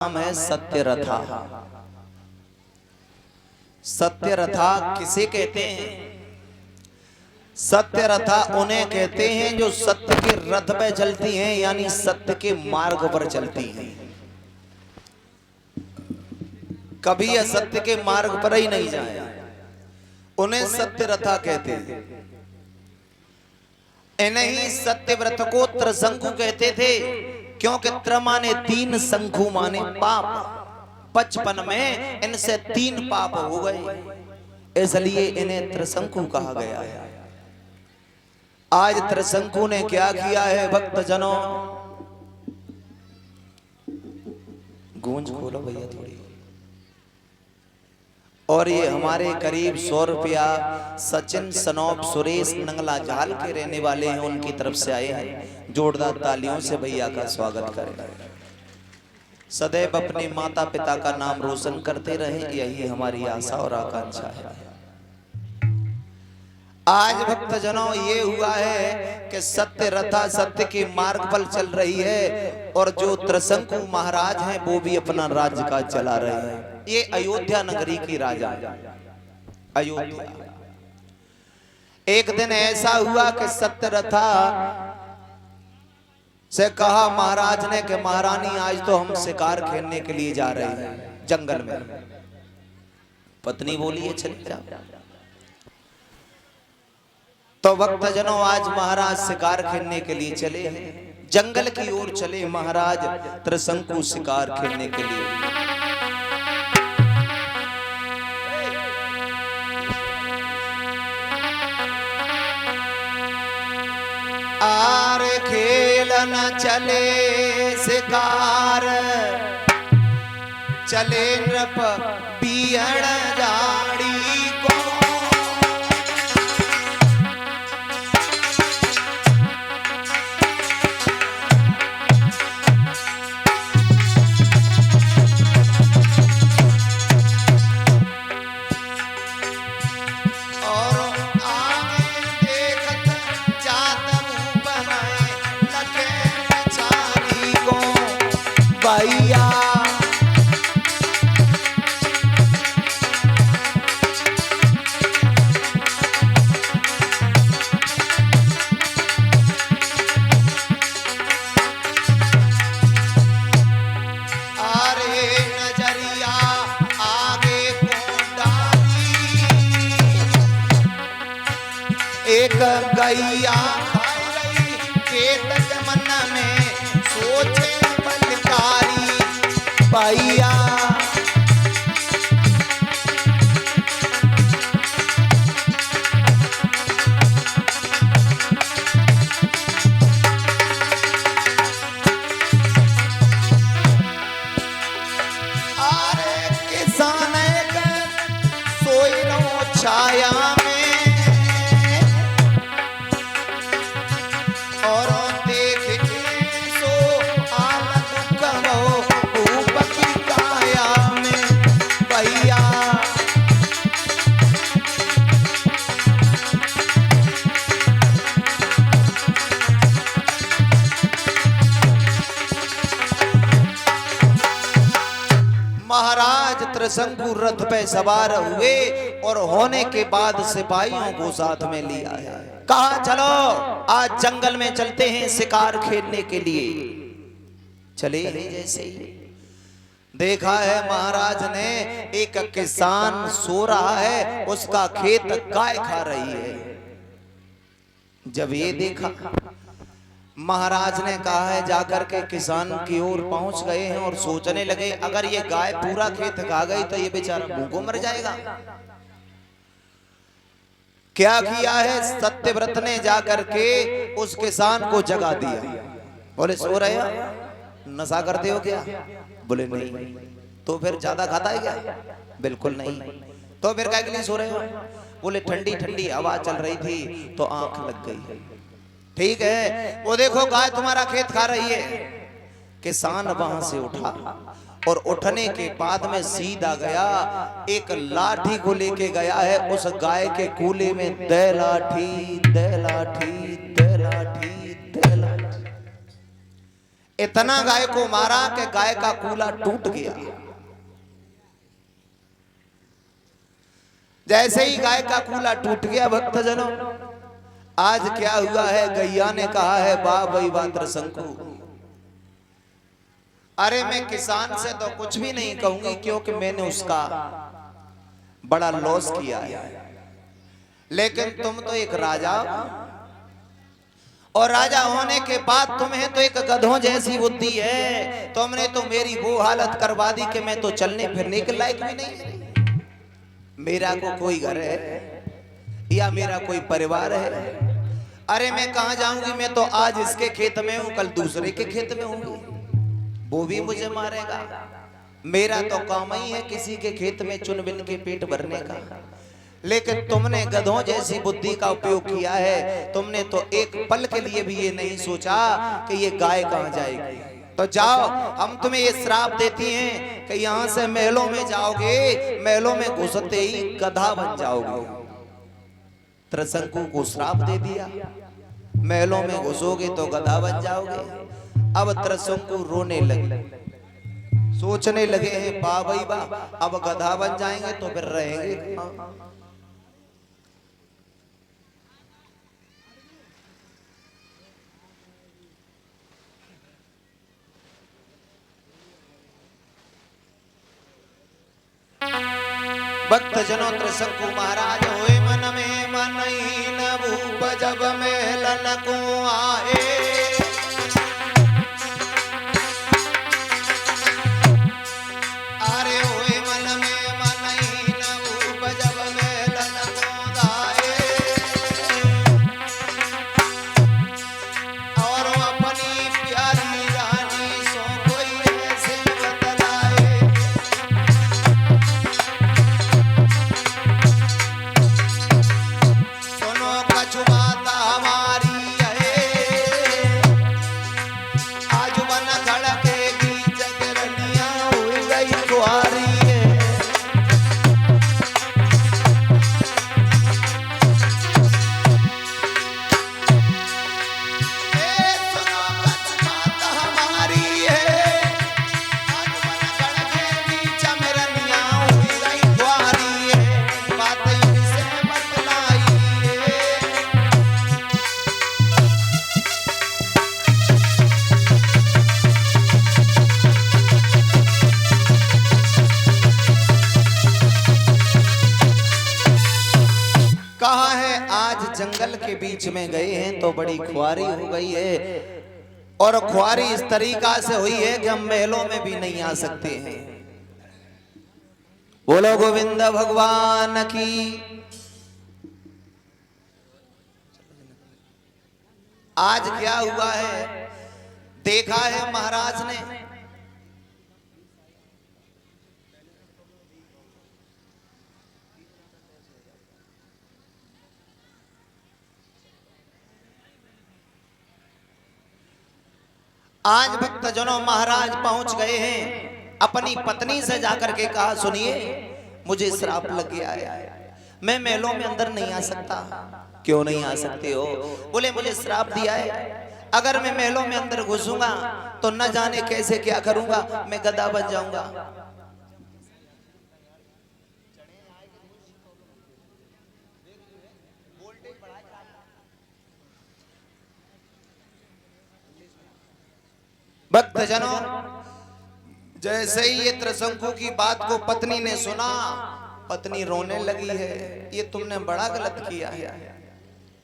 नाम है सत्यरथा। सत्यरथा किसे कहते हैं? सत्यरथा उन्हें कहते हैं जो सत्य के रथ पे चलती हैं, यानी सत्य के मार्ग पर चलती हैं। कभी असत्य के मार्ग पर ही नहीं जाए, उन्हें सत्यरथा कहते हैं। इन्हें ही सत्यव्रत को त्रिशंकु कहते थे, क्योंकि त्र माने तीन, शंखु माने पाप। बचपन में इनसे तीन पाप हो गए, इसलिए इन्हें त्रिशंकु कहा गया है। आज त्रिशंकु ने क्या किया है भक्तजनों? गूंज खोलो भैया थोड़ी। और ये हमारे करीब 100 रुपया सचिन सनोप सुरेश नंगला जाल के रहने वाले हैं, उनकी तरफ से आए हैं। जोरदार तालियों से भैया का स्वागत करें। सदैव अपने माता पिता का नाम रोशन करते रहे, यही हमारी आशा और आकांक्षा है। आज भक्तजनों ये हुआ है कि सत्यरथा सत्य के मार्ग पर चल रही है, और जो त्रिशंकु महाराज हैं वो भी अपना राज्य का चला रहे हैं। ये अयोध्या नगरी की राजा अयोध्या। एक दिन ऐसा हुआ कि सत्यरथा से कहा महाराज ने कि महारानी आज तो हम शिकार खेलने के लिए जा रहे हैं जंगल में। पत्नी बोली है चल जाओ। तो भक्तजनों आज महाराज शिकार खेलने के लिए चले हैं, जंगल की ओर चले महाराज त्रिशंकु शिकार खेलने के लिए। आर खेलन चले शिकार, चले नृप बियण जाड़ी को। एक गैया खाई रही केतक मन में सोचे बलकारी भैया। अरे किसान सोई रहो छाया में, महाराज त्रिशंकु रथ पे सवार हुए और होने के बाद सिपाहियों को साथ में लिया है। कहा चलो आज जंगल में चलते हैं शिकार खेलने के लिए। चले जैसे ही देखा है महाराज ने एक किसान सो रहा है, उसका खेत गाय खा रही है। जब ये देखा महाराज ने कहा है जाकर के किसान की ओर पहुंच गए हैं और सोचने लगे अगर ये गाय पूरा खेत खा गई तो ये बेचारा भूखों मर जाएगा। क्या किया है सत्यव्रत ने जाकर के उस किसान को जगा दिया। बोले सो रहे हो, नशा करते हो क्या? बोले नहीं। तो फिर ज्यादा खाता है क्या? बिल्कुल नहीं। तो फिर क्या के लिए सो रहे हो? बोले ठंडी ठंडी हवा चल रही थी तो आंख लग गई। ठीक है, वो देखो गाय तुम्हारा खेत खा रही है। किसान वहां से उठा और उठने के बाद में सीधा गया, एक लाठी को लेके गया है। उस गाय के कूले में दे लाठी दे लाठी दे लाठी दे लाठी, इतना गाय को मारा कि गाय का कूला टूट गया। जैसे ही गाय का कूला टूट गया भक्तजनों, आज क्या हुआ है, गैया ने कहा है वाह भाई वाह त्रसंकु, अरे मैं किसान से तो कुछ भी नहीं कहूंगी क्योंकि मैंने उसका बड़ा लॉस किया है, लेकिन तुम तो एक राजा, और राजा होने के बाद तुम्हें तो एक गधों जैसी बुद्धि है, तुमने तो मेरी वो हालत करवा दी कि मैं तो चलने फिरने के लायक भी नहीं। मेरा को कोई घर है या मेरा कोई परिवार है, अरे मैं कहां जाऊंगी, मैं तो आज इसके खेत में हूं, कल दूसरे के खेत में हूंगी, वो भी मुझे मारेगा। मेरा तो काम ही है किसी के खेत में चुन बिन के पेट भरने का, लेकिन तुमने गधों जैसी बुद्धि का उपयोग किया है। तुमने तो एक पल के लिए भी ये नहीं सोचा कि ये गाय कहां जाएगी। तो जाओ, हम तुम्हें ये श्राप देती हैं कि यहां से महलों में जाओगे, महलों में घुसते ही गधा बन जाओगे। त्रसंकु को श्राप दे दिया, महलों में घुसोगे तो गधा बन जाओगे। अब त्रसंकु रोने लगे, सोचने लगे हैं वाह भाई वाह, अब गधा बन जाएंगे तो फिर रहेंगे। भक्त जनों त्रसंकु महाराज होए मन में मनहीन भूप, जब मेलन को आए अरे होए मन में मनहीन भूप, जब मेलन को आए और अपनी प्यारी रानी सो कोई ऐसे बतलाए। कछुआता हमारी है, आज बन खड़ के बीच रनिया हुई गई कुआरी है। सुनो कछुआता हमारी है, आज बन खड़ के बीच रनिया हुई गई कुआरी है। बात इनसे बतलाई है, कहा है आज जंगल के बीच में गए हैं तो बड़ी खुआरी हो गई है, और खुआरी इस तरीका से हुई है कि हम महलों में भी नहीं आ सकते हैं। बोलो गोविंद भगवान की। आज क्या हुआ है, देखा है महाराज ने, आज भक्तजनों महाराज पहुंच गए हैं, अपनी पत्नी से जाकर के कहा सुनिए मुझे श्राप लग गया है, मैं महलों में अंदर नहीं आ सकता। क्यों नहीं आ सकते हो? बोले मुझे श्राप दिया है, अगर मैं महलों में अंदर घुसूंगा तो न जाने कैसे क्या करूंगा, मैं गधा बन जाऊंगा। भक्तजनों जैसे ही ये त्रसंकु की बात को पत्नी ने सुना, पत्नी रोने लगी है। ये तुमने बड़ा गलत किया है,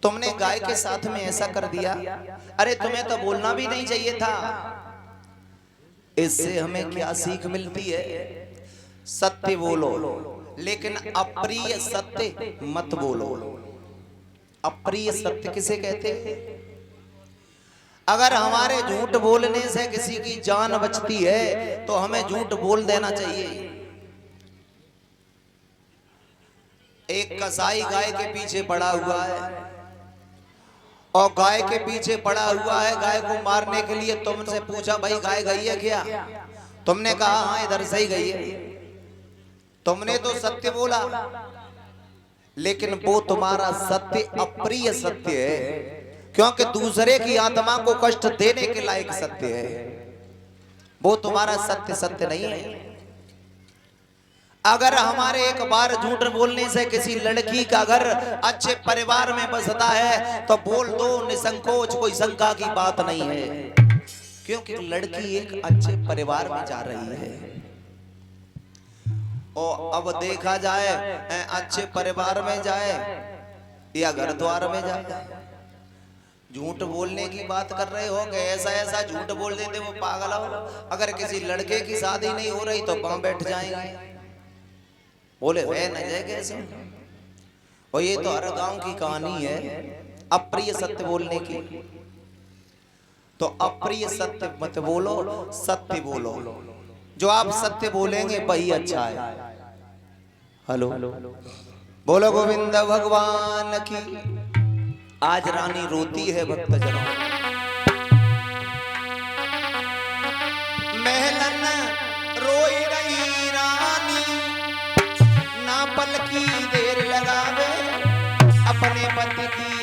तुमने गाय के साथ में ऐसा कर दिया। अरे तुम्हें तो बोलना भी नहीं चाहिए था। इससे हमें क्या सीख मिलती है? सत्य बोलो, लेकिन अप्रिय सत्य मत बोलो। अप्रिय सत्य किसे कहते हैं? अगर हमारे झूठ बोलने से किसी की जान बचती है तो हमें झूठ बोल देना चाहिए। एक कसाई गाय के पीछे पड़ा हुआ है और गाय के पीछे पड़ा हुआ है, गाय को मारने के लिए तुमसे पूछा भाई गाय गई है क्या? तुमने कहा हाँ इधर से ही गई है। तुमने तो सत्य बोला, लेकिन वो तुम्हारा सत्य अप्रिय सत्य है, क्योंकि दूसरे की आत्मा को कष्ट देने के लायक सत्य है। वो तुम्हारा सत्य सत्य नहीं है। अगर हमारे एक बार झूठ बोलने से किसी लड़की का घर अच्छे परिवार में बसता है तो बोल दो निसंकोच, कोई शंका की बात नहीं है, क्योंकि लड़की एक अच्छे परिवार में जा रही है। और अब देखा जाए अच्छे परिवार में जाए या घर द्वार में जाए, झूठ बोलने की बात कर रहे हो कि ऐसा ऐसा झूठ बोल देते वो पागल हो। अगर किसी लड़के की शादी नहीं हो रही तो कहां बैठ जाएंगे, बोले वे न जाए कैसे। और ये तो हर गांव की कहानी है अप्रिय सत्य बोलने की। तो अप्रिय सत्य मत बोलो, सत्य बोलो। जो आप सत्य बोलेंगे वही अच्छा है। हेलो, बोलो गोविंद भगवान की। आज रानी रोती है भक्तजनों, महलन रोई रही रानी, ना पल की देर लगावे अपने पति की